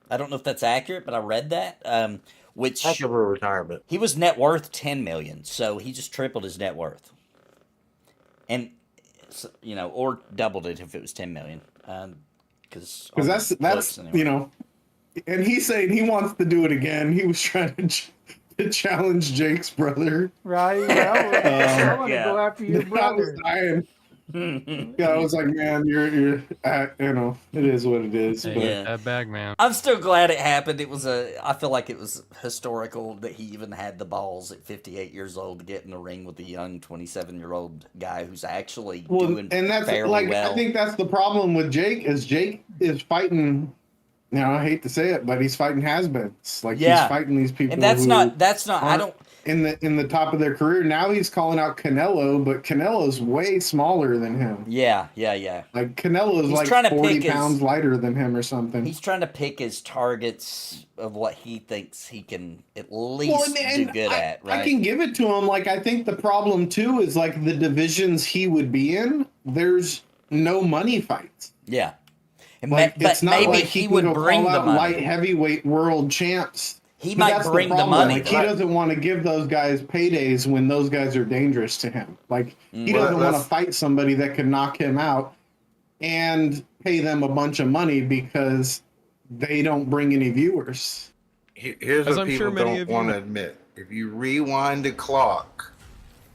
I don't know if that's accurate, but I read that. Which heck of a retirement. He was net worth 10 million, so he just tripled his net worth, and or doubled it if it was 10 million. Because that's anyway. And he's saying he wants to do it again. He was trying to challenge Jake's brother. Right. I want to go after your brother. I was like, man, you're it is what it is. Hey, but that bag, man. I'm still glad it happened. I feel like it was historical that he even had the balls at 58 years old to get in the ring with a young 27-year-old guy who's actually doing fairly well. I think that's the problem with Jake is fighting. I hate to say it, but he's fighting has-beens. Like he's fighting these people, and that's not. I don't. In the top of their career. Now he's calling out Canelo, but Canelo's way smaller than him. Yeah. Like Canelo's like 40 pounds lighter than him or something. He's trying to pick his targets of what he thinks he can at least do good at, right? I can give it to him. Like I think the problem too is like the divisions he would be in, there's no money fights. Yeah. But maybe he would bring the money. Light heavyweight world champs. He might bring the money. Like, he doesn't want to give those guys paydays when those guys are dangerous to him. Like he doesn't want to fight somebody that could knock him out and pay them a bunch of money because they don't bring any viewers. Here's what people don't want to admit. If you rewind the clock,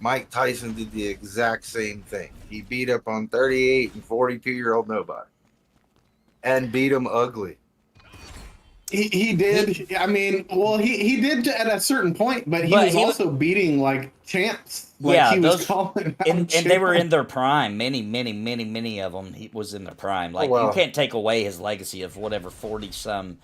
Mike Tyson did the exact same thing. He beat up on 38 and 42-year-old nobody. And beat him ugly. He did. He did at a certain point, but he was also beating like champs. Like he was calling out and they were in their prime. Many of them. He was in their prime. Like you can't take away his legacy of whatever 40-some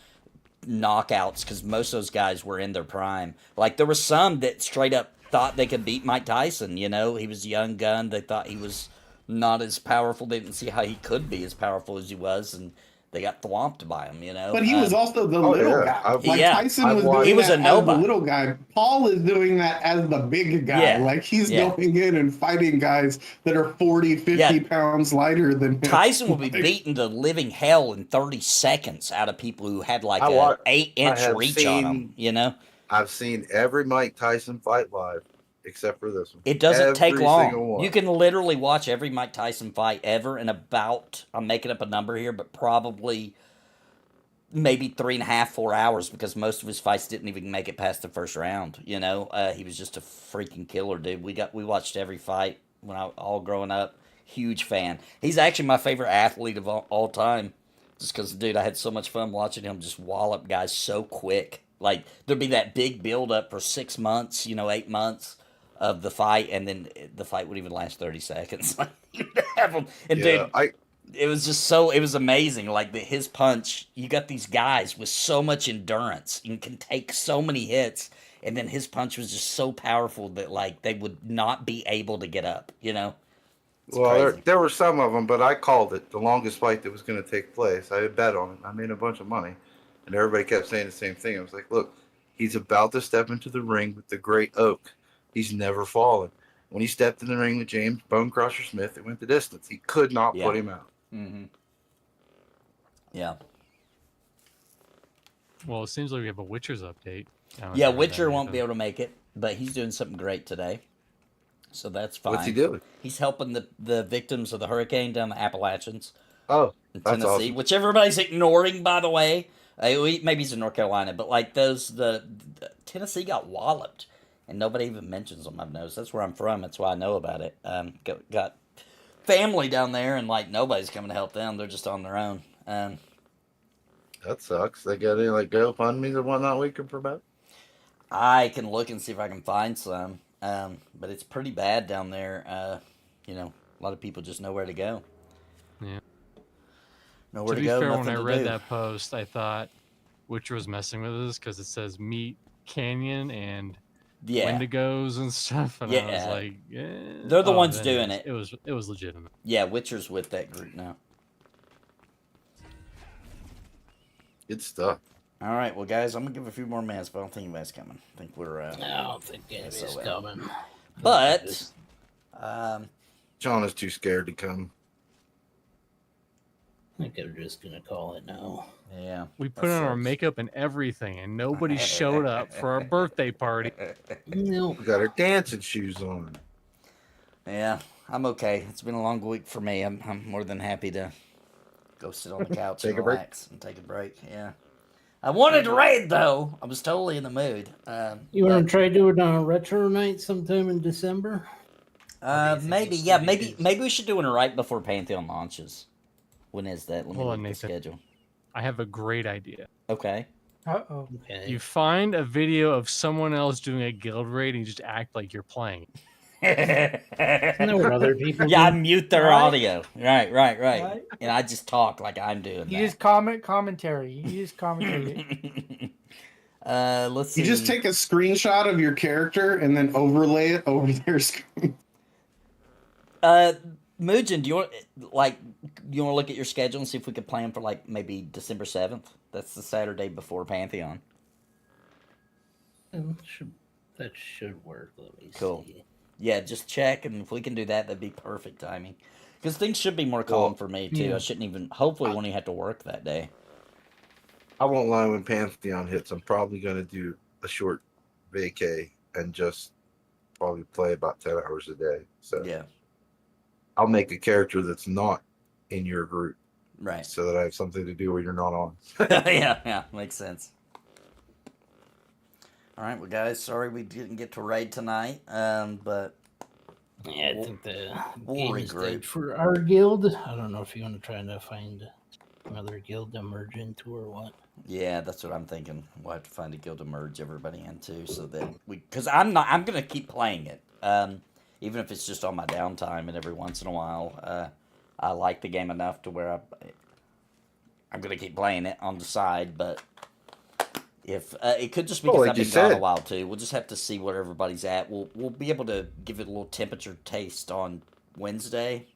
knockouts because most of those guys were in their prime. Like there were some that straight up thought they could beat Mike Tyson. He was a young gun. They thought he was not as powerful. They didn't see how he could be as powerful as he was, and they got thwomped by him, But he was also the little guy. Tyson was doing a nobody. The little guy. Paul is doing that as the big guy. Yeah. Like he's going in and fighting guys that are 40, 50 pounds lighter than him. Tyson will be beating the living hell in 30 seconds out of people who had like an 8-inch reach on them, I've seen every Mike Tyson fight live. Except for this one. It doesn't take long. You can literally watch every Mike Tyson fight ever in about, I'm making up a number here, but probably maybe 3.5, 4 hours because most of his fights didn't even make it past the first round. He was just a freaking killer, dude. We watched every fight when all growing up. Huge fan. He's actually my favorite athlete of all time. Just because, dude, I had so much fun watching him just wallop guys so quick. Like, there'd be that big build-up for 6 months, 8 months. Of the fight, and then the fight would even last 30 seconds. Dude, it was just it was amazing. Like his punch, you got these guys with so much endurance and can take so many hits, and then his punch was just so powerful that like they would not be able to get up. There were some of them, but I called it the longest fight that was going to take place. I had bet on it. I made a bunch of money, and everybody kept saying the same thing. I was like, look, he's about to step into the ring with the Great Oak. He's never fallen. When he stepped in the ring with James Bone Crusher Smith, it went the distance. He could not put him out. Mm-hmm. Yeah. Well, it seems like we have a Witcher's update. Yeah, Witcher won't be able to make it, but he's doing something great today. So that's fine. What's he doing? He's helping the victims of the hurricane down the Appalachians Oh, in that's Tennessee, awesome. which everybody's ignoring, by the way. Maybe he's in North Carolina, but like the Tennessee got walloped, and nobody even mentions them. I've noticed. That's where I'm from. That's why I know about it. Got family down there, and like nobody's coming to help them. They're just on their own. That sucks. They got any like GoFundMe's or whatnot we can promote? I can look and see if I can find some, but it's pretty bad down there. You know, a lot of people just know where to go. Yeah. Nowhere To to be go. fair, Nothing when I to read do. that post, I thought Witcher was messing with us because it says meet Canyon and Yeah, Wendigos and stuff, and I was Yeah. like, They're the ones then doing it. It was legitimate. yeah. Witcher's with that group now. Good stuff. All right, well, guys, I'm gonna give a few more minutes, but I don't think anybody's coming. I think we're. I don't think anybody's SOL. coming. But, John is too scared to come. I think I'm just gonna call it now. yeah, We put on our sucks. makeup and everything, and nobody showed up for our birthday party. No, We got our dancing shoes on. Yeah, I'm okay. It's been a long week for me. I'm more than happy to go sit on the couch Take and a break? relax and take a break. Yeah, I wanted to raid though. I was totally in the mood. you want to try doing a retro night sometime in December? Maybe, yeah, maybe we should do it right before Pantheon launches. When is that? Let me Hold look on, at the Nathan. schedule. I have a great idea. Okay. Uh-oh. Okay. You find a video of someone else doing a guild raid, and you just act like you're playing. Isn't that what other people Yeah, I do? mute their Right. audio. Right. Right. And I just talk like I'm doing You that. just commentary. You just commentate it. Let's see. You just take a screenshot of your character and then overlay it over their screen. Mugen, do you want to look at your schedule and see if we could plan for like maybe December 7th? That's the Saturday before Pantheon. That should work. Let me Cool. see. Yeah, just check, and if we can do that, that'd be perfect timing. Because things should be more calm for me too. yeah. I shouldn't even. Hopefully, won't even have to work that day. I won't lie, when Pantheon hits, I'm probably going to do a short vacay and just probably play about 10 hours a day. So Yeah. I'll make a character that's not in your group Right. so that I have something to do where you're not on. yeah, makes sense. All right, well, guys, sorry we didn't get to raid tonight, but Yeah, I think the we'll game is regroup. dead for our guild. I don't know if you want to try to find another guild to merge into or what. yeah, that's what I'm thinking. We'll have to find a guild to merge everybody into, so that because I'm gonna keep playing it, even if it's just on my downtime and every once in a while. I like the game enough to where I'm gonna keep playing it on the side, but. If it could just be because like I've you been gone a said. while too. We'll just have to see where everybody's at. We'll be able to give it a little temperature taste on Wednesday,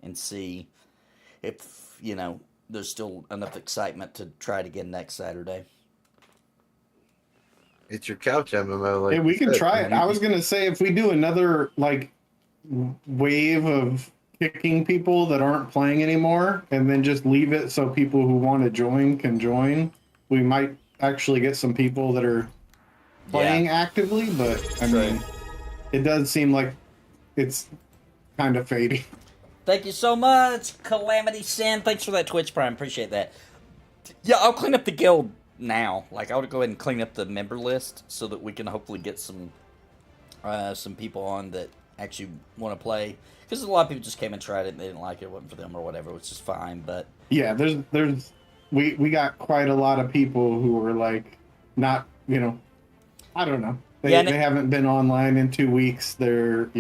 and see if there's still enough excitement to try it again next Saturday. It's your couch MMO. Like Hey, we you can said. try it. I was gonna say if we do another like wave of kicking people that aren't playing anymore, and then just leave it so people who want to join can join, we might actually get some people that are playing actively. But I mean, it does seem like it's kind of fading. Thank you so much, Calamity Sin. Thanks for that Twitch Prime. Appreciate that. Yeah, I'll clean up the guild now. Like, I would go ahead and clean up the member list so that we can hopefully get some people on that actually want to play. Because a lot of people just came and tried it and they didn't like it. It wasn't for them or whatever, which is fine. But Yeah, we got quite a lot of people who were like not, I don't know. They haven't been online in 2 weeks. They're,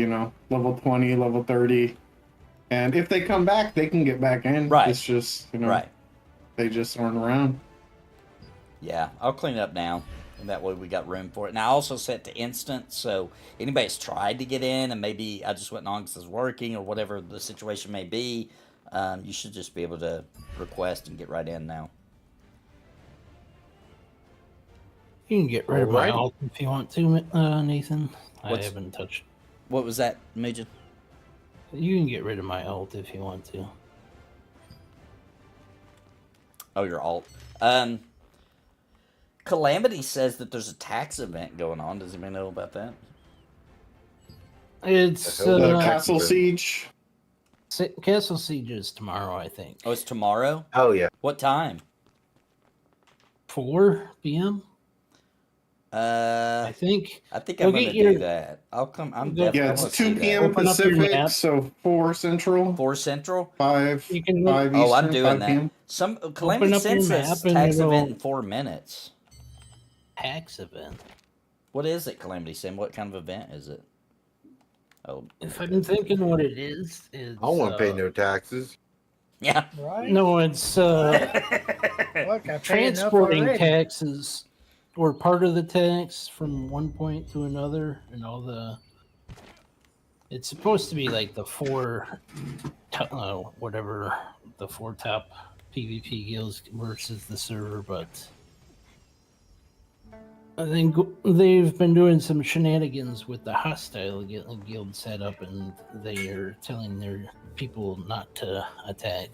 level 20, level 30. And if they come back, they can get back in. Right. It's just, right. they just aren't around. Yeah, I'll clean it up now. And that way we got room for it. And I also set to instant, so anybody's tried to get in and maybe I just went on because it's working or whatever the situation may be, you should just be able to request and get right in now. You can get rid of my Alrighty. alt if you want to, Nathan. I What's- haven't touched. What was that, Mugen? You can get rid of my alt if you want to. Oh, your alt. Calamity says that there's a tax event going on. Does anybody know about that? It's The Castle Siege. Castle Siege is tomorrow, I think. Oh, it's tomorrow? Oh yeah. What time? 4 p.m. I think. I'm You'll gonna get your- do that. I'll come. I'm You'll- definitely. Yeah, I it's wanna see 2 that. p.m. Open up your Pacific, map. so 4 Central, 4 Central. 5 You can 5 Oh, Eastern, I'm doing 5 that. p.m. Some Calamity up your Sin says map and tax it'll- event in 4 minutes. tax event. What is it, Calamity Sin? What kind of event is it? Oh, If I'm thinking what it is, it's I don't want to pay no taxes. yeah. Right? no, it's Look, I pay enough transporting already. taxes or part of the tax from one point to another, and all the. It's supposed to be like the whatever the 4 top PvP guilds versus the server, but I think they've been doing some shenanigans with the hostile guild setup, and they are telling their people not to attack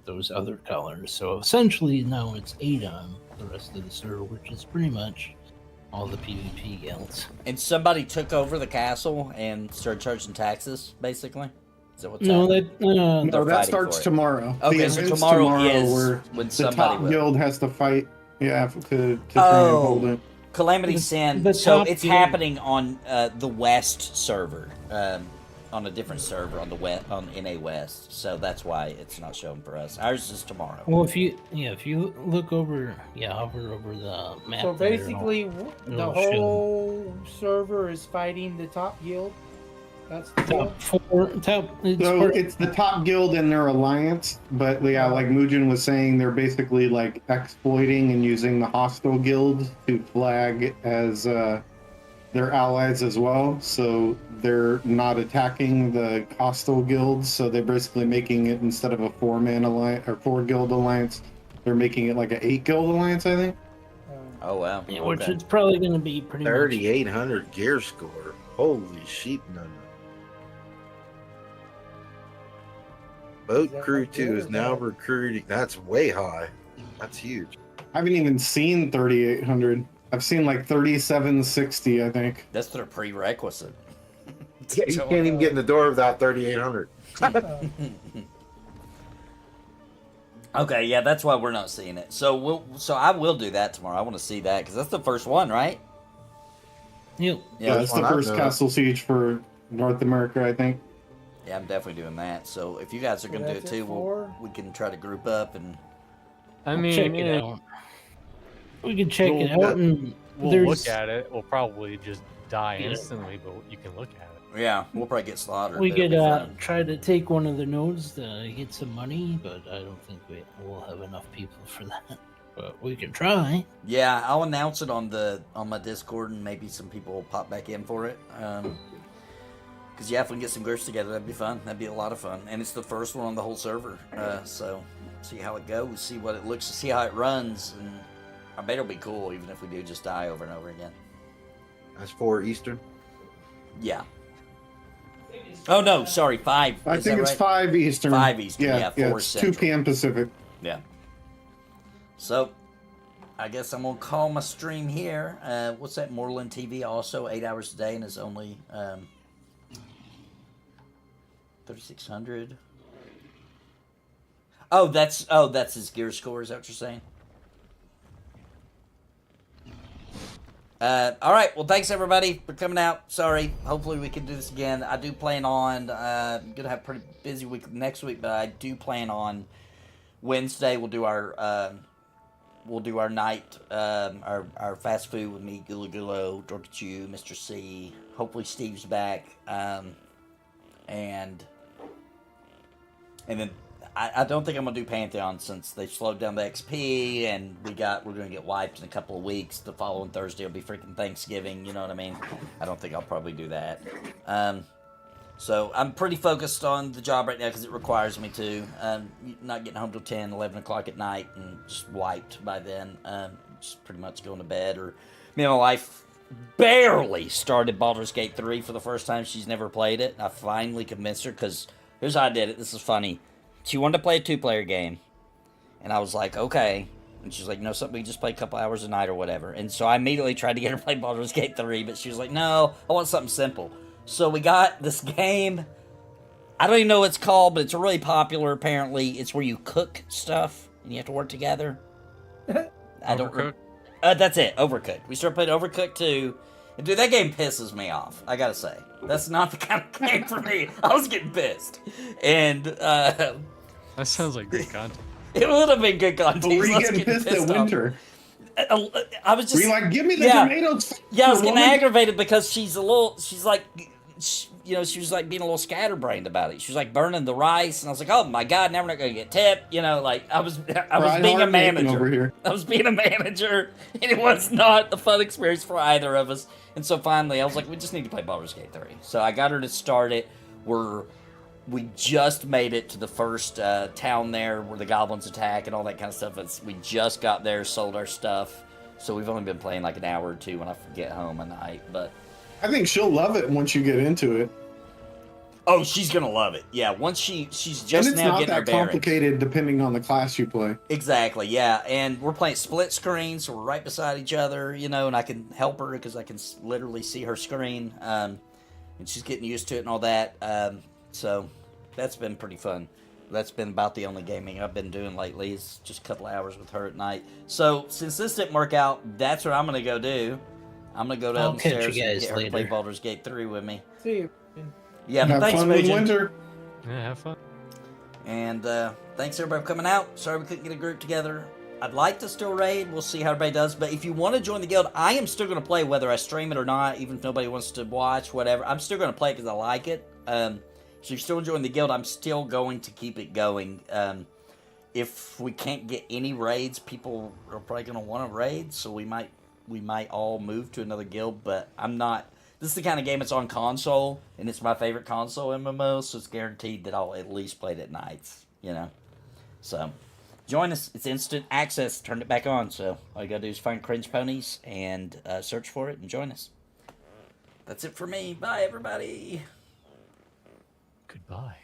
those other colors. So essentially, now it's 8 on the rest of the server, which is pretty much all the PvP guilds. And somebody took over the castle and started charging taxes, basically? Is that what's No, happening? that No, They're that fighting starts for it. tomorrow. Okay, The so event's tomorrow is where when the somebody top will. guild has to fight. Yeah, to try and hold it. Calamity The- Sin. the So top it's guild- happening on the West server, on a different server on the on NA West. So that's why it's not showing for us. Ours is tomorrow. Well, if you look over, hover over the map. So there, basically, the it'll show. whole server is fighting the top guild. That's the deal. So it's the top guild in their alliance, but yeah, like Mugen was saying, they're basically like exploiting and using the hostile guild to flag as their allies as well. So they're not attacking the hostile guilds. So they're basically making it, instead of a 4-man alliance or 4 guild alliance, they're making it like an 8 guild alliance, I think. Oh wow. Yeah, which Okay. is probably going to be pretty much. 3,800 gear score. Holy sheep, no. Boat that Crew like 2 good is or now bad? recruiting. That's way high. That's huge. I haven't even seen 3,800. I've seen like 3,760, I think. That's their prerequisite. Yeah, you can't even get in the door without 3,800. Okay, yeah, that's why we're not seeing it. So I will do that tomorrow. I want to see that because that's the first one, right? Yep. Yeah, it's the one I've first done. Castle Siege for North America, I think. Yeah, I'm definitely doing that. So if you guys are So going to do it that's it too, for- we can try to group up and. I We'll mean, check it out. We can check it We'll- out, and we'll there's look at it. We'll probably just die Yeah. instantly, but you can look at it. Yeah, we'll probably get slaughtered. we but it'll could be fun. try to take one of the nodes to get some money, but I don't think we'll have enough people for that. But we can try. Yeah, I'll announce it on my Discord, and maybe some people will pop back in for it. Because yeah, if we can get some groups together, that'd be fun. That'd be a lot of fun, and it's the first one on the whole server. So see how it goes, see what it looks, see how it runs, and I bet it'll be cool, even if we do just die over and over again. That's 4 Eastern. Yeah. Oh no, sorry, 5. I Is think that it's right? 5 Eastern. 5 Eastern, yeah, 4 it's 2 Central. p.m. Pacific. Yeah. So, I guess I'm gonna call my stream here. What's that? Moreland TV also 8 hours a day, and it's only 3,600. Oh, that's his gear score. Is that what you're saying? All right. Well, thanks everybody for coming out. Sorry. Hopefully we can do this again. I do plan on. I'm gonna have a pretty busy week next week, but I do plan on Wednesday. We'll do our night, our fast food with me, Gula Gulo, Dorky Chew, Mr. C. Hopefully Steve's back, and then I don't think I'm gonna do Pantheon since they slowed down the XP, and we're gonna get wiped in a couple of weeks. The following Thursday will be freaking Thanksgiving. You know what I mean? I don't think I'll probably do that. So I'm pretty focused on the job right now because it requires me to. Not getting home till 10, 11 o'clock at night and just wiped by then. Just pretty much going to bed. Or me and my wife barely started Baldur's Gate 3 for the first time. She's never played it. I finally convinced her because here's how I did it. This is funny. She wanted to play a 2-player game. And I was like, okay. And she's like, no, something we just play a couple hours a night or whatever. And so I immediately tried to get her to play Baldur's Gate 3, but she was like, no, I want something simple. So we got this game. I don't even know what it's called, but it's really popular apparently. It's where you cook stuff and you have to work together. Overcooked? That's it, Overcooked. We started playing Overcooked 2. And dude, that game pisses me off, I gotta say. That's not the kind of game for me. I was getting pissed. And, that sounds like great content. It would have been good content. But were you getting pissed at Winter? I was just... Were you like, give me the tomatoes? Yeah, I was getting aggravated because she's like... she was like being a little scatterbrained about it. She was like burning the rice, and I was like, "Oh my god, now we're not gonna get tipped." I was being a manager. Over here. I was being a manager, and it was not a fun experience for either of us. And so finally, I was like, "We just need to play Baldur's Gate 3." So I got her to start it. We just made it to the first town there where the goblins attack and all that kind of stuff. We just got there, sold our stuff. So we've only been playing like an hour or two when I get home at night, but. I think she'll love it once you get into it. Oh, she's gonna love it. Yeah, once she's just and it's now not getting her that bearings. complicated depending on the class you play. Exactly. Yeah, and we're playing split screen, so we're right beside each other, and I can help her because I can literally see her screen, and she's getting used to it and all that. So that's been pretty fun. That's been about the only gaming I've been doing lately. Is just a couple hours with her at night. So since this didn't work out, that's what I'm gonna go do. I'm gonna go downstairs and get her to play Baldur's Gate 3 with me. See you. Yeah, Have thanks, fun with Mugen. Winter. Yeah, have fun. And thanks everybody for coming out. Sorry we couldn't get a group together. I'd like to still raid. We'll see how everybody does. But if you want to join the guild, I am still going to play whether I stream it or not, even if nobody wants to watch, whatever. I'm still going to play because I like it. So if you're still enjoying the guild, I'm still going to keep it going. If we can't get any raids, people are probably going to want to raid. So we might all move to another guild. But I'm not... This is the kind of game that's on console, and it's my favorite console MMO, so it's guaranteed that I'll at least play it at nights, So, join us. It's instant access. Turn it back on, so all you gotta do is find Cringe Ponies and search for it and join us. That's it for me. Bye, everybody. Goodbye.